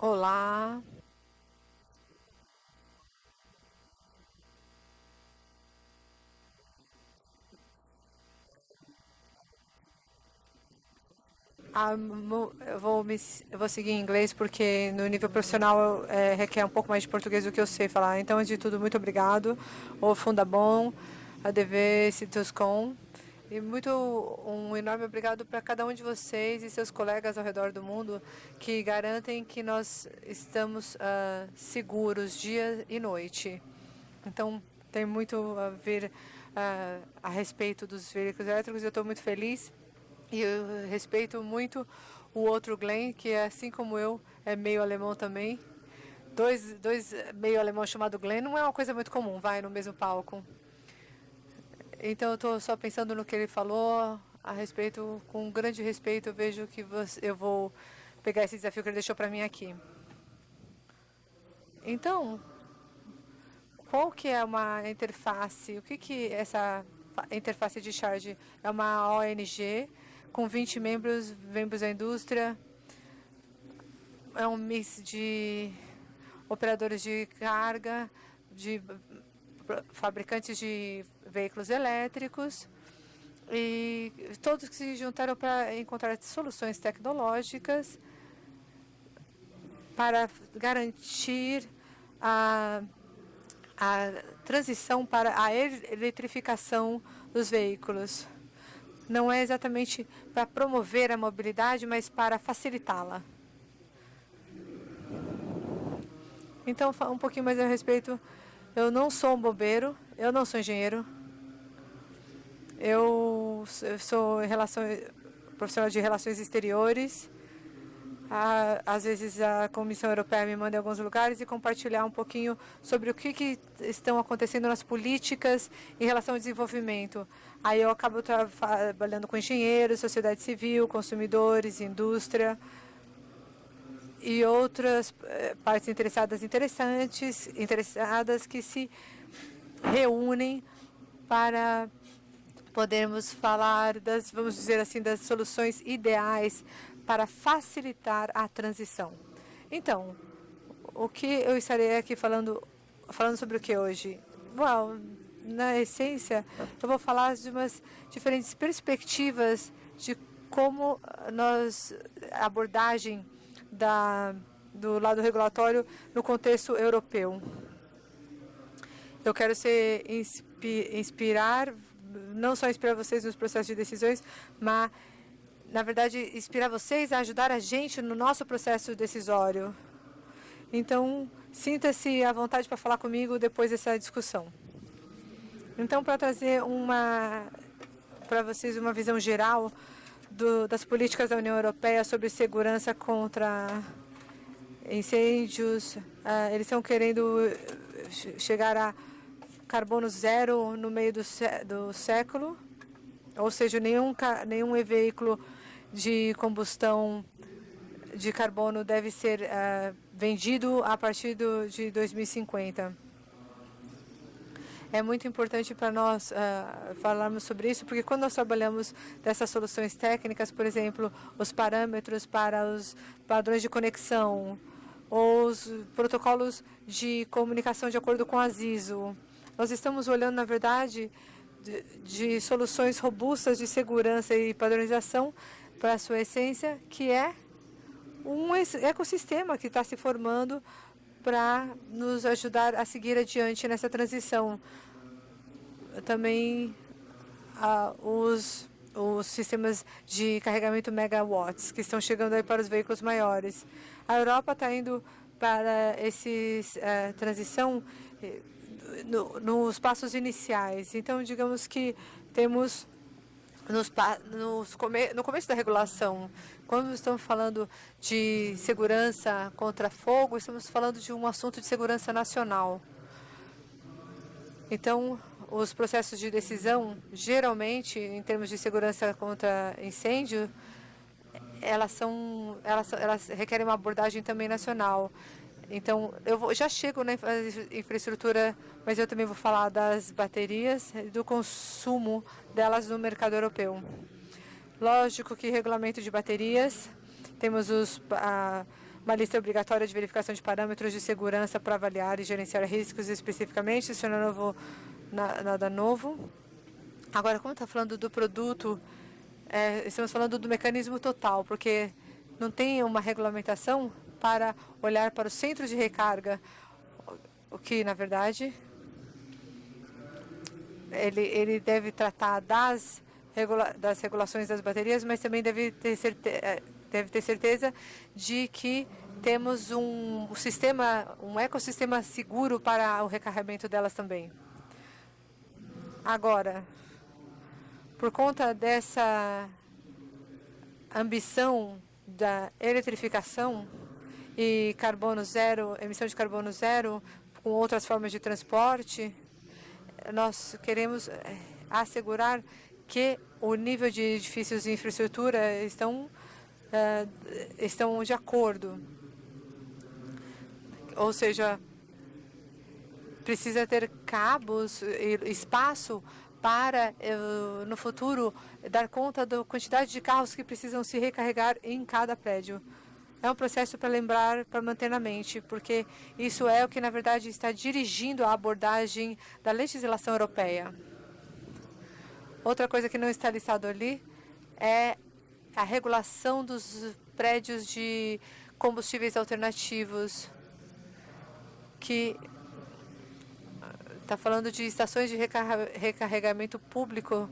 Olá, eu vou seguir em inglês porque no nível profissional requer um pouco mais de português do que eu sei falar. Então, antes de tudo, muito obrigado, o Fundabom, a DV Cituscom, e um enorme obrigado para cada um de vocês e seus colegas ao redor do mundo que garantem que nós estamos seguros dia e noite. Então, tem muito a ver a respeito dos veículos elétricos. Eu estou muito feliz e eu respeito muito o outro Glenn, que assim como eu, é meio alemão também. Dois meio alemão chamado Glenn não é uma coisa muito comum, vai no mesmo palco. Então eu estou só pensando no que ele falou a respeito, com grande respeito, eu vejo que eu vou pegar esse desafio que ele deixou para mim aqui. Então, qual que é uma interface? O que que essa interface de charge é? Uma ONG com 20 membros da indústria. É um mix de operadores de carga, de fabricantes de veículos elétricos e todos que se juntaram para encontrar soluções tecnológicas para garantir a a transição para a eletrificação dos veículos. Não é exatamente para promover a mobilidade, mas para facilitá-la. Então, um pouquinho mais a respeito. Eu não sou um bombeiro, eu não sou engenheiro. Eu sou profissional de relações exteriores. Às vezes a Comissão Europeia me manda em alguns lugares e compartilhar um pouquinho sobre o que estão acontecendo nas políticas em relação ao desenvolvimento. Aí eu acabo trabalhando com engenheiros, sociedade civil, consumidores, indústria e outras partes interessadas que se reúnem para podermos falar vamos dizer assim, das soluções ideais para facilitar a transição. Então, o que eu estarei aqui falando sobre o que hoje? Well, na essência, eu vou falar de umas diferentes perspectivas de como a abordagem do lado regulatório no contexto europeu. Eu quero inspirar, não só inspirar vocês nos processos de decisões, mas, na verdade, inspirar vocês a ajudar a gente no nosso processo decisório. Então, sinta-se à vontade para falar comigo depois dessa discussão. Então, para trazer para vocês uma visão geral das políticas da União Europeia sobre segurança contra incêndios, eles estão querendo chegar a carbono zero no meio do século, ou seja, nenhum veículo de combustão de carbono deve ser vendido a partir de 2050. É muito importante para nós falarmos sobre isso, porque quando nós trabalhamos dessas soluções técnicas, por exemplo, os parâmetros para os padrões de conexão, ou os protocolos de comunicação de acordo com a ISO, nós estamos olhando, na verdade, de soluções robustas de segurança e padronização para a sua essência, que é um ecossistema que está se formando para nos ajudar a seguir adiante nessa transição. Também os sistemas de carregamento megawatts, que estão chegando aí para os veículos maiores. A Europa está indo para essa transição nos passos iniciais. Então, digamos que temos no começo da regulação, quando estamos falando de segurança contra fogo, estamos falando de um assunto de segurança nacional. Então, os processos de decisão, geralmente, em termos de segurança contra incêndio, elas requerem uma abordagem também nacional. Então, já chego na infraestrutura, mas eu também vou falar das baterias e do consumo delas no mercado europeu. Lógico que regulamento de baterias, temos uma lista obrigatória de verificação de parâmetros de segurança para avaliar e gerenciar riscos especificamente. Isso não é novo, nada novo. Agora, como está falando do produto, estamos falando do mecanismo total, porque não tem uma regulamentação para olhar para o centro de recarga, o que, na verdade, ele deve tratar das regulações das baterias, mas também deve ter certeza de que temos um ecossistema seguro para o recarregamento delas também. Agora, por conta dessa ambição da eletrificação e carbono zero, emissão de carbono zero, com outras formas de transporte, nós queremos assegurar que o nível de edifícios e infraestrutura estão de acordo. Ou seja, precisa ter cabos e espaço para, no futuro, dar conta da quantidade de carros que precisam se recarregar em cada prédio. É um processo para lembrar, para manter na mente, porque isso é o que, na verdade, está dirigindo a abordagem da legislação europeia. Outra coisa que não está listado ali é a regulação dos prédios de combustíveis alternativos, que está falando de estações de recarregamento público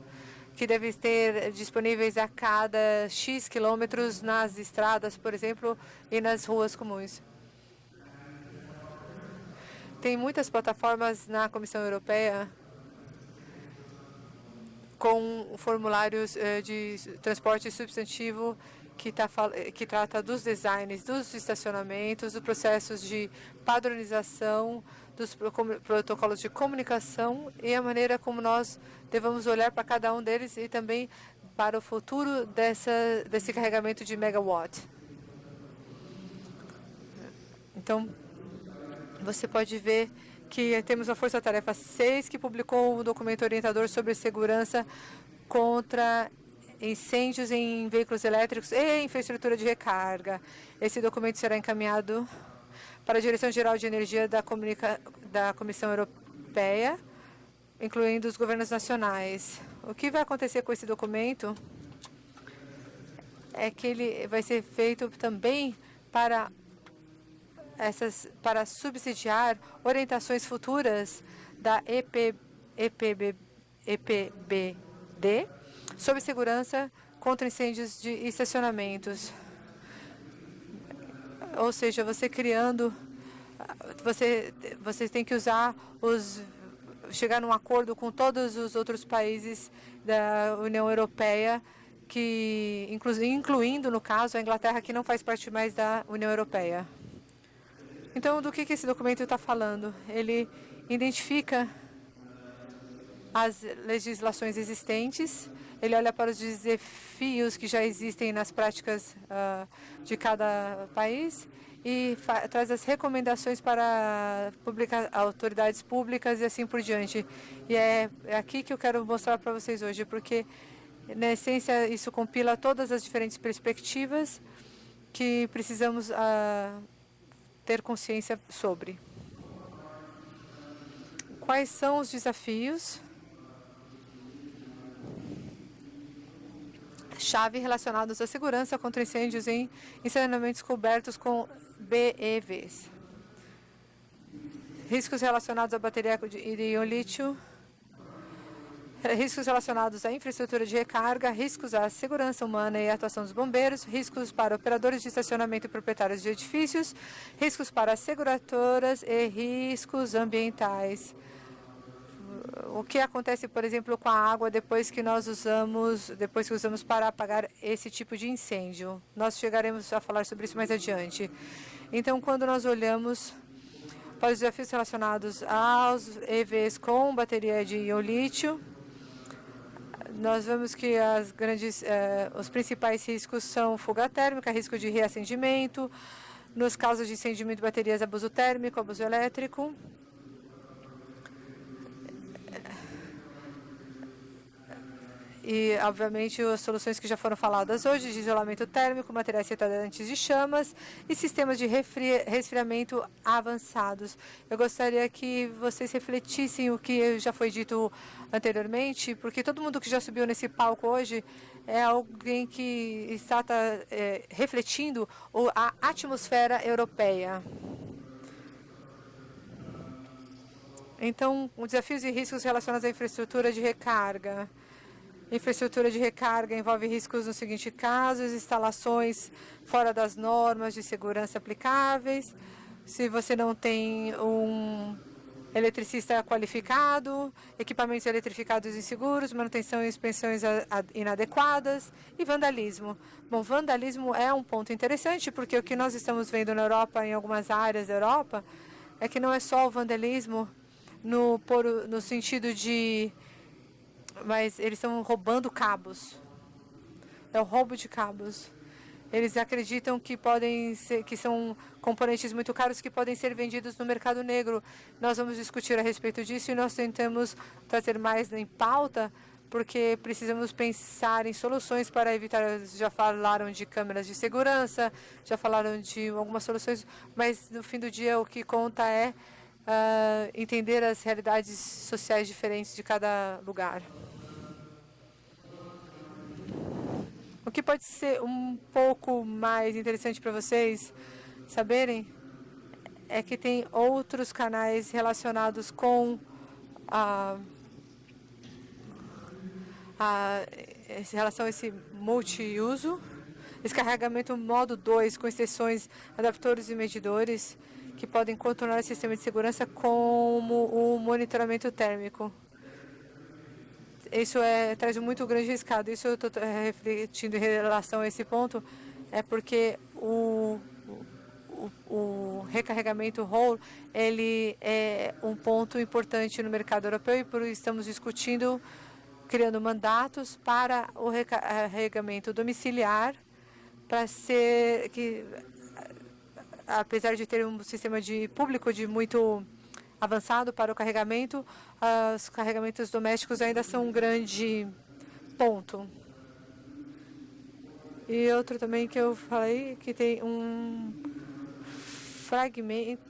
que devem ter disponíveis a cada X quilômetros nas estradas, por exemplo, e nas ruas comuns. Tem muitas plataformas na Comissão Europeia com formulários de transporte substantivo que trata dos designs, dos estacionamentos, dos processos de padronização, dos protocolos de comunicação e a maneira como nós devemos olhar para cada um deles e também para o futuro desse carregamento de megawatt. Então, você pode ver que temos a Força Tarefa 6, que publicou um documento orientador sobre segurança contra incêndios em veículos elétricos e infraestrutura de recarga. Esse documento será encaminhado para a Direção-Geral de Energia da Comissão Europeia, incluindo os governos nacionais. O que vai acontecer com esse documento é que ele vai ser feito também para subsidiar orientações futuras da EPBD sobre segurança contra incêndios de estacionamentos. Ou seja, você tem que chegar num acordo com todos os outros países da União Europeia, incluindo, no caso, a Inglaterra, que não faz parte mais da União Europeia. Então, do que esse documento está falando? Ele identifica as legislações existentes, ele olha para os desafios que já existem nas práticas de cada país e traz as recomendações para autoridades públicas e assim por diante. E é aqui que eu quero mostrar para vocês hoje, porque, na essência, isso compila todas as diferentes perspectivas que precisamos ter consciência sobre. Quais são os desafios chave relacionados à segurança contra incêndios em encerramentos cobertos com BEVs? Riscos relacionados à bateria de íon-lítio, riscos relacionados à infraestrutura de recarga, riscos à segurança humana e à atuação dos bombeiros, riscos para operadores de estacionamento e proprietários de edifícios, riscos para seguradoras e riscos ambientais. O que acontece, por exemplo, com a água depois que usamos para apagar esse tipo de incêndio? Nós chegaremos a falar sobre isso mais adiante. Então, quando nós olhamos para os desafios relacionados aos EVs com bateria de íon-lítio, nós vemos que os principais riscos são fuga térmica, risco de reacendimento, nos casos de incêndio de baterias, abuso térmico, abuso elétrico. E, obviamente, as soluções que já foram faladas hoje, de isolamento térmico, materiais retardantes de chamas e sistemas de resfriamento avançados. Eu gostaria que vocês refletissem o que já foi dito anteriormente, porque todo mundo que já subiu nesse palco hoje é alguém que está refletindo a atmosfera europeia. Então, os desafios e riscos relacionados à infraestrutura de recarga. Infraestrutura de recarga envolve riscos nos seguintes casos: instalações fora das normas de segurança aplicáveis, se você não tem um eletricista qualificado, equipamentos eletrificados inseguros, manutenção e inspeções inadequadas e vandalismo. Bom, vandalismo é um ponto interessante, porque o que nós estamos vendo na Europa, em algumas áreas da Europa, é que não é só o vandalismo no sentido de... mas eles estão roubando cabos. É o roubo de cabos. Eles acreditam que que são componentes muito caros que podem ser vendidos no mercado negro. Nós vamos discutir a respeito disso e nós tentamos trazer mais em pauta, porque precisamos pensar em soluções para evitar. Já falaram de câmeras de segurança, já falaram de algumas soluções, mas no fim do dia o que conta é entender as realidades sociais diferentes de cada lugar. O que pode ser um pouco mais interessante para vocês saberem é que tem outros canais relacionados com em relação a esse multiuso. Descarregamento modo 2, com exceções, adaptadores e medidores que podem contornar o sistema de segurança, como o monitoramento térmico. Isso traz um muito grande riscado. Isso eu estou refletindo em relação a esse ponto, é porque o recarregamento Whole, ele é um ponto importante no mercado europeu e por isso estamos discutindo, criando mandatos para o recarregamento domiciliar, para ser que, apesar de ter um sistema público de muito avançado para o carregamento, os carregamentos domésticos ainda são um grande ponto. E outro também que eu falei, que tem um fragmento,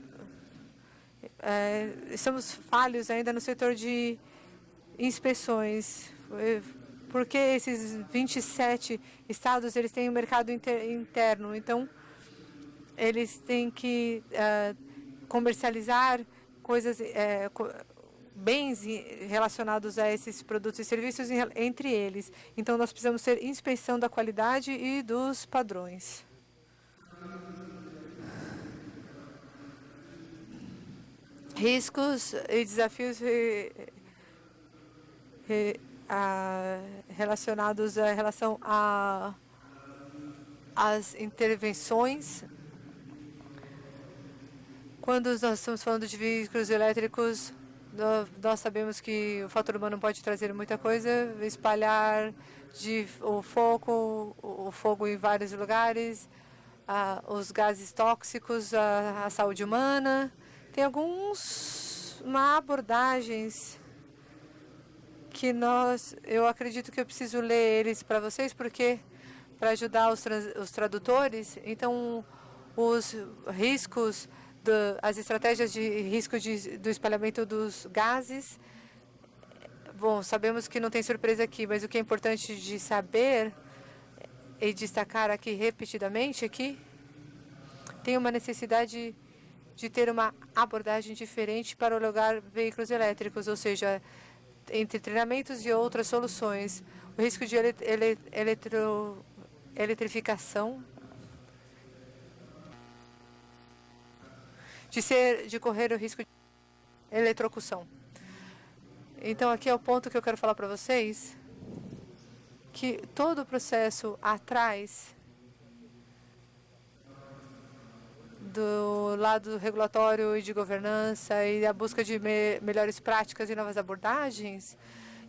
estamos falhos ainda no setor de inspeções, porque esses 27 estados eles têm um mercado interno, então eles têm que comercializar coisas, bens relacionados a esses produtos e serviços entre eles. Então, nós precisamos ter inspeção da qualidade e dos padrões. Riscos e desafios relacionados à relação às intervenções. Quando nós estamos falando de veículos elétricos, nós sabemos que o fator humano pode trazer muita coisa, espalhar o fogo em vários lugares, os gases tóxicos, a saúde humana. Tem algumas abordagens que eu acredito que eu preciso ler eles para vocês, porque para ajudar os tradutores. Então, os riscos, as estratégias de risco do espalhamento dos gases. Bom, sabemos que não tem surpresa aqui, mas o que é importante de saber e destacar aqui repetidamente aqui, tem uma necessidade de ter uma abordagem diferente para homologar veículos elétricos, ou seja, entre treinamentos e outras soluções. O risco de eletrificação, de correr o risco de eletrocução. Então, aqui é o ponto que eu quero falar para vocês, que todo o processo atrás do lado regulatório e de governança e a busca de melhores práticas e novas abordagens,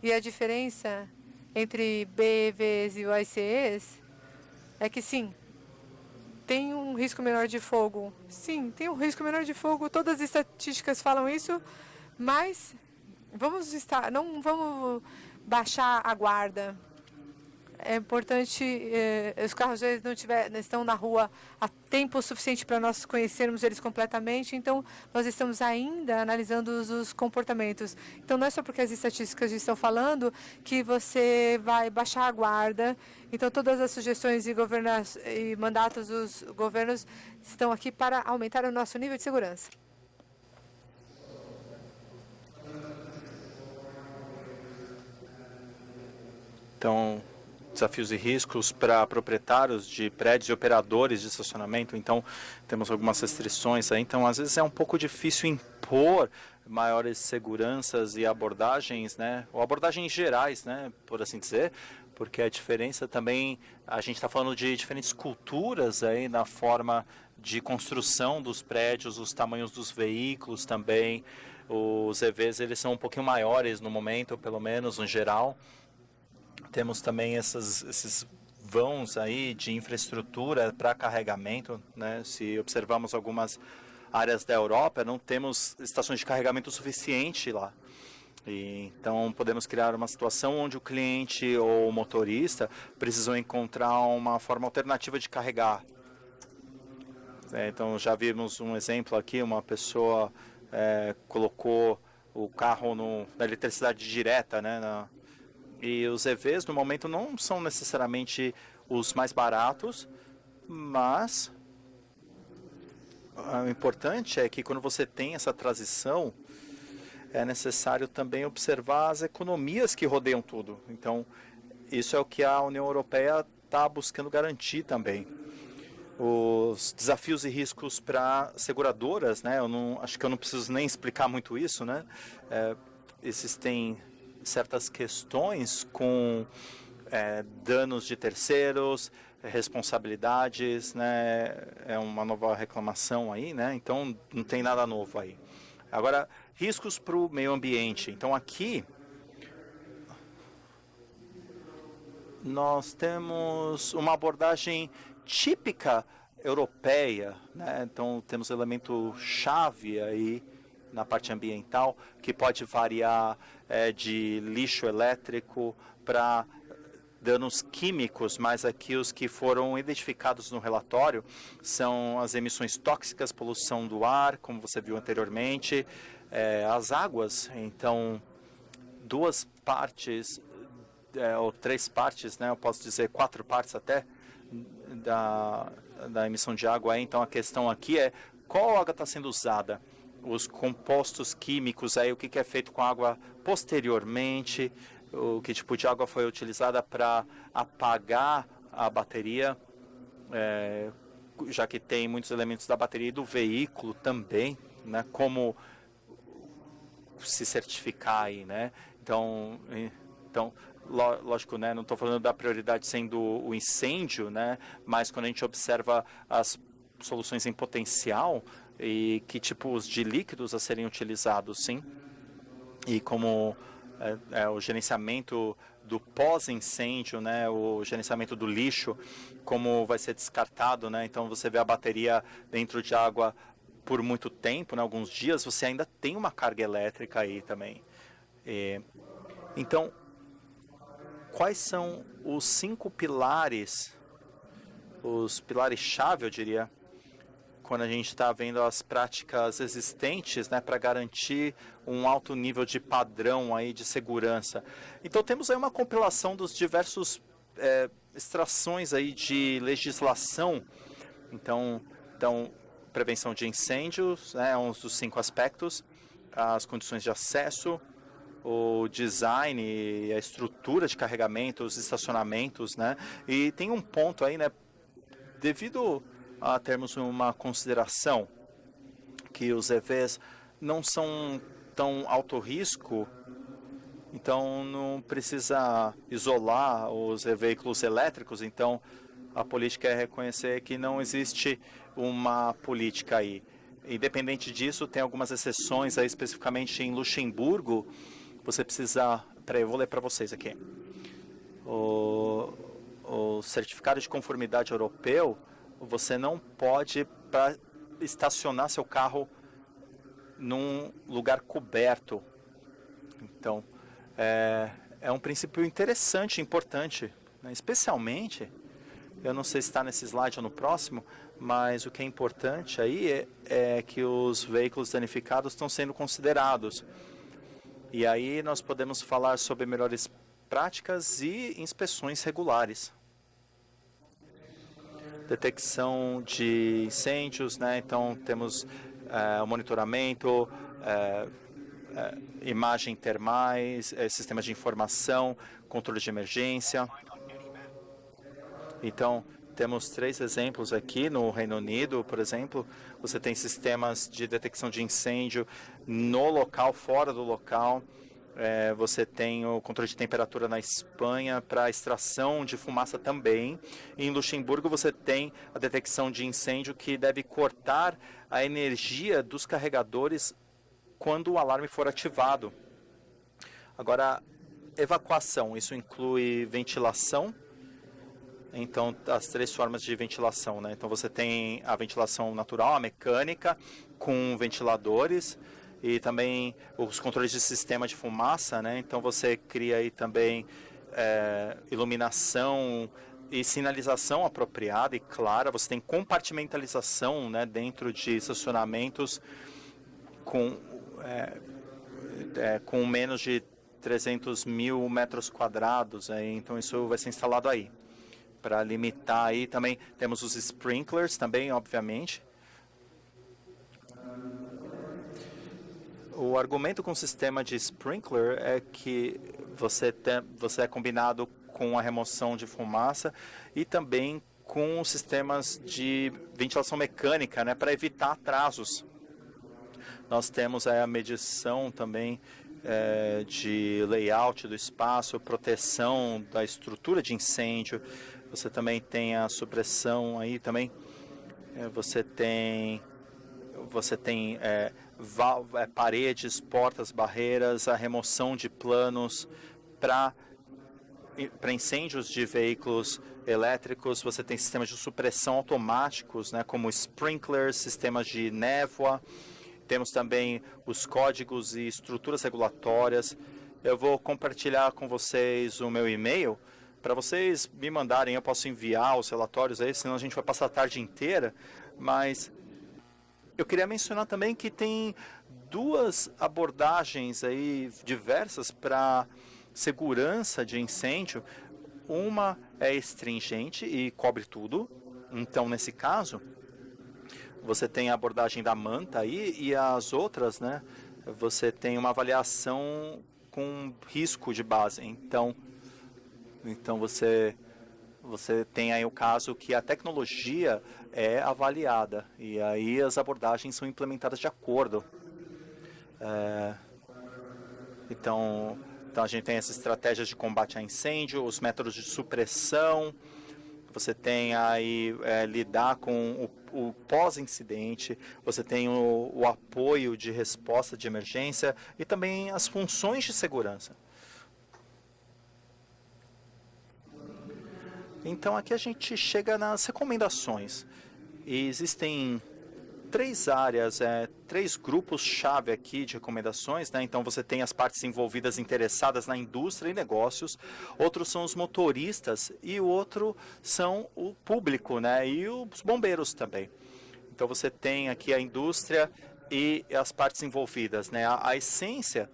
e a diferença entre BEVs e OICEs é que, sim, tem um risco menor de fogo. Sim, tem um risco menor de fogo. Todas as estatísticas falam isso, mas não vamos baixar a guarda. É importante, os carros eles não estão na rua há tempo suficiente para nós conhecermos eles completamente, então nós estamos ainda analisando os comportamentos. Então não é só porque as estatísticas estão falando que você vai baixar a guarda. Então todas as sugestões e mandatos dos governos estão aqui para aumentar o nosso nível de segurança. Então, desafios e riscos para proprietários de prédios e operadores de estacionamento. Então, temos algumas restrições aí. Então, às vezes é um pouco difícil impor maiores seguranças e abordagens, né? Ou abordagens gerais, né? Por assim dizer. Porque a diferença também, a gente está falando de diferentes culturas aí na forma de construção dos prédios, os tamanhos dos veículos também. Os EVs, eles são um pouquinho maiores no momento, pelo menos no geral. Temos também esses vãos aí de infraestrutura para carregamento, né? Se observamos algumas áreas da Europa, não temos estações de carregamento suficiente lá. Então, podemos criar uma situação onde o cliente ou o motorista precisam encontrar uma forma alternativa de carregar. Então, já vimos um exemplo aqui, uma pessoa colocou o carro na eletricidade direta, né? E os EVs, no momento, não são necessariamente os mais baratos, mas o importante é que quando você tem essa transição, é necessário também observar as economias que rodeiam tudo. Então, isso é o que a União Europeia está buscando garantir também. Os desafios e riscos para seguradoras, né? Acho que eu não preciso nem explicar muito isso, né? Existem certas questões com danos de terceiros, responsabilidades, né? É uma nova reclamação aí, né? Então, não tem nada novo aí. Agora, riscos para o meio ambiente. Então, aqui, nós temos uma abordagem típica europeia, né? Então, temos elemento-chave aí na parte ambiental, que pode variar de lixo elétrico para danos químicos, mas aqui os que foram identificados no relatório são as emissões tóxicas, poluição do ar, como você viu anteriormente, as águas. Então, duas partes, ou três partes, né? Eu posso dizer 4 partes até, da emissão de água. Então, a questão aqui é qual água está sendo usada. Os compostos químicos, aí, o que é feito com a água posteriormente, o que tipo de água foi utilizada para apagar a bateria, já que tem muitos elementos da bateria e do veículo também, né? Como se certificar aí, né? Então lógico, né? Não estou falando da prioridade sendo o incêndio, né? Mas quando a gente observa as soluções em potencial e que tipos de líquidos a serem utilizados, sim. E como o gerenciamento do pós-incêndio, né, o gerenciamento do lixo, como vai ser descartado, né? Então, você vê a bateria dentro de água por muito tempo, né, alguns dias, você ainda tem uma carga elétrica aí também. Então, quais são os 5 pilares, os pilares-chave, eu diria, quando a gente está vendo as práticas existentes, né, para garantir um alto nível de padrão aí de segurança. Então, temos aí uma compilação dos diversos extrações aí de legislação. Então, prevenção de incêndios, né, é um dos 5 aspectos, as condições de acesso, o design e a estrutura de carregamento, os estacionamentos, né, e tem um ponto aí, né, devido a termos uma consideração que os EVs não são tão alto risco, então não precisa isolar os veículos elétricos. Então, a política é reconhecer que não existe uma política aí. Independente disso, tem algumas exceções, aí, especificamente em Luxemburgo. Você precisa... Peraí, eu vou ler para vocês aqui. O certificado de conformidade europeu, você não pode estacionar seu carro num lugar coberto. Então, é um princípio interessante, importante, né? Especialmente, eu não sei se está nesse slide ou no próximo, mas o que é importante aí é que os veículos danificados estão sendo considerados. E aí nós podemos falar sobre melhores práticas e inspeções regulares. Detecção de incêndios, né? Então temos o monitoramento, imagem termais, sistemas de informação, controle de emergência. Então, temos 3 exemplos aqui no Reino Unido, por exemplo. Você tem sistemas de detecção de incêndio no local, fora do local. Você tem o controle de temperatura na Espanha para extração de fumaça também. Em Luxemburgo, você tem a detecção de incêndio que deve cortar a energia dos carregadores quando o alarme for ativado. Agora, evacuação, isso inclui ventilação. Então, as 3 formas de ventilação, né? Então, você tem a ventilação natural, a mecânica, com ventiladores, e também os controles de sistema de fumaça, né? Então, você cria aí também iluminação e sinalização apropriada e clara. Você tem compartimentalização, né, dentro de estacionamentos com menos de 300 mil metros quadrados. Então, isso vai ser instalado aí. Para limitar aí também temos os sprinklers também, obviamente. O argumento com o sistema de sprinkler é que você é combinado com a remoção de fumaça e também com sistemas de ventilação mecânica, né, para evitar atrasos. Nós temos aí a medição também de layout do espaço, proteção da estrutura de incêndio. Você também tem a supressão aí também. Você tem paredes, portas, barreiras, a remoção de planos para incêndios de veículos elétricos. Você tem sistemas de supressão automáticos, né, como sprinklers, sistemas de névoa. Temos também os códigos e estruturas regulatórias. Eu vou compartilhar com vocês o meu e-mail para vocês me mandarem. Eu posso enviar os relatórios aí, senão a gente vai passar a tarde inteira. Mas eu queria mencionar também que tem 2 abordagens aí diversas para segurança de incêndio. Uma é stringente e cobre tudo. Então, nesse caso, você tem a abordagem da manta aí, e as outras, né, você tem uma avaliação com risco de base. Então você tem aí o caso que a tecnologia é avaliada e aí as abordagens são implementadas de acordo. Então a gente tem essas estratégias de combate a incêndio, os métodos de supressão. Você tem aí lidar com o pós-incidente, você tem o apoio de resposta de emergência e também as funções de segurança. Então, aqui a gente chega nas recomendações. E existem 3 áreas, 3 grupos-chave aqui de recomendações, né? Então, você tem as partes envolvidas interessadas na indústria e negócios, outros são os motoristas e o outro são o público, né? E os bombeiros também. Então, você tem aqui a indústria e as partes envolvidas, né? A essência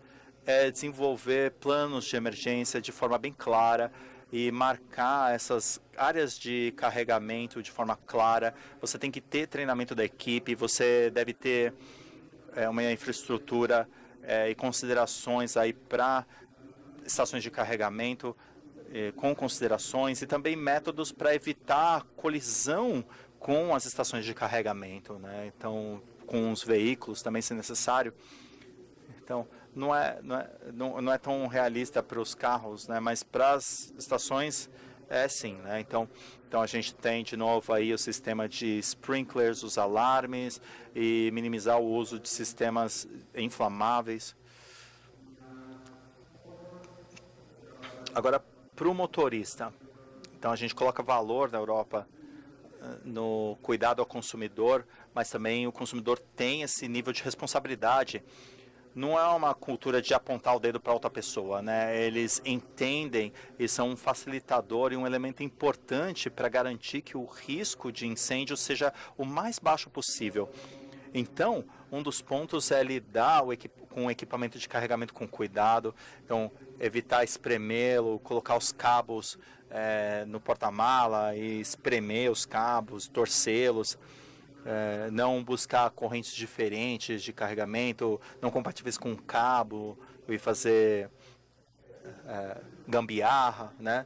é desenvolver planos de emergência de forma bem clara e marcar essas áreas de carregamento de forma clara. Você tem que ter treinamento da equipe, você deve ter uma infraestrutura e considerações aí para estações de carregamento com considerações e também métodos para evitar colisão com as estações de carregamento, né? Então, com os veículos também, se necessário. Então, não é tão realista para os carros, né? Mas para as estações é sim, né? Então a gente tem de novo aí o sistema de sprinklers, os alarmes e minimizar o uso de sistemas inflamáveis. Agora, para o motorista, então a gente coloca valor na Europa no cuidado ao consumidor, mas também o consumidor tem esse nível de responsabilidade não é uma cultura de apontar o dedo para outra pessoa, né? Eles entendem e são um facilitador e um elemento importante para garantir que o risco de incêndio seja o mais baixo possível. Então, um dos pontos é lidar com o equipamento de carregamento com cuidado, então evitar espremê-lo, colocar os cabos no porta-mala e espremer os cabos, torcê-los. Não buscar correntes diferentes de carregamento, não compatíveis com o cabo e fazer gambiarra, né?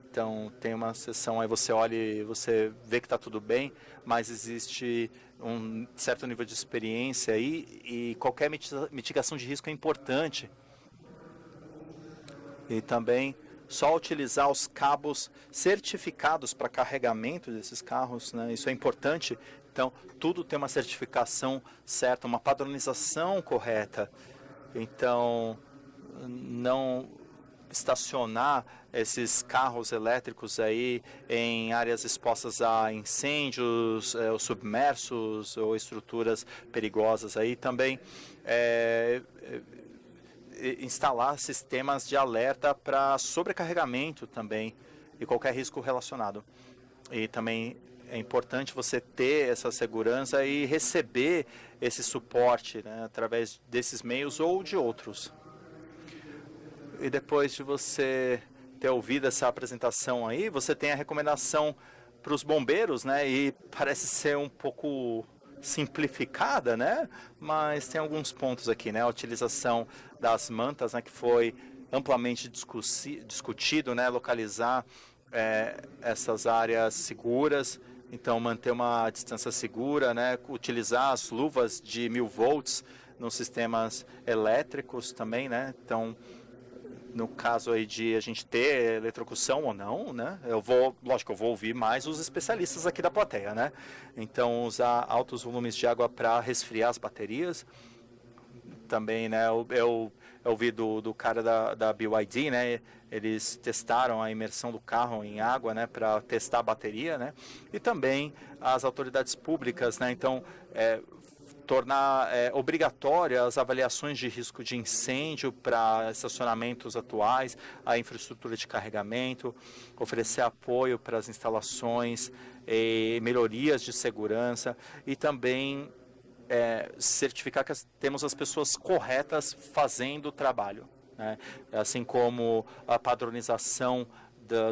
Então tem uma sessão aí você olha e você vê que está tudo bem, mas existe um certo nível de experiência aí e qualquer mitigação de risco é importante. E também só utilizar os cabos certificados para carregamento desses carros, né? Isso é importante. Então, tudo tem uma certificação certa, uma padronização correta. Então, não estacionar esses carros elétricos aí em áreas expostas a incêndios, ou submersos, ou estruturas perigosas aí. Também instalar sistemas de alerta para sobrecarregamento também e qualquer risco relacionado. E também é importante você ter essa segurança e receber esse suporte, né, através desses meios ou de outros. E depois de você ter ouvido essa apresentação aí, você tem a recomendação para os bombeiros, né? E parece ser um pouco simplificada, né? Mas tem alguns pontos aqui, né? A utilização das mantas, né, que foi amplamente discutido, né? Localizar essas áreas seguras. Então, manter uma distância segura, né? Utilizar as luvas de 1000 volts nos sistemas elétricos também, né? Então, no caso aí de a gente ter eletrocução ou não, né? Lógico, eu vou ouvir mais os especialistas aqui da plateia, né? Então, usar altos volumes de água para resfriar as baterias. Também, né? Eu ouvi do cara da BYD, né? Eles testaram a imersão do carro em água, né? Para testar a bateria, né? E também as autoridades públicas, né? Então, tornar obrigatória as avaliações de risco de incêndio para estacionamentos atuais, a infraestrutura de carregamento, oferecer apoio para as instalações, melhorias de segurança e também certificar que temos as pessoas corretas fazendo o trabalho, né? Assim como a padronização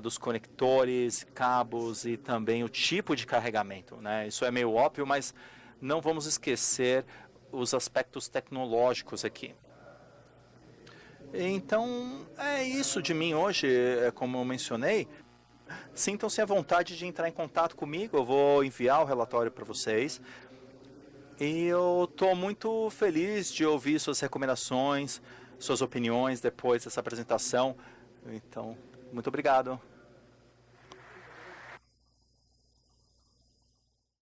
dos conectores, cabos e também o tipo de carregamento, né? Isso é meio óbvio, mas não vamos esquecer os aspectos tecnológicos aqui. Então, é isso de mim hoje, como eu mencionei. Sintam-se à vontade de entrar em contato comigo, eu vou enviar o relatório para vocês. E eu estou muito feliz de ouvir suas recomendações, suas opiniões depois dessa apresentação. Então, muito obrigado.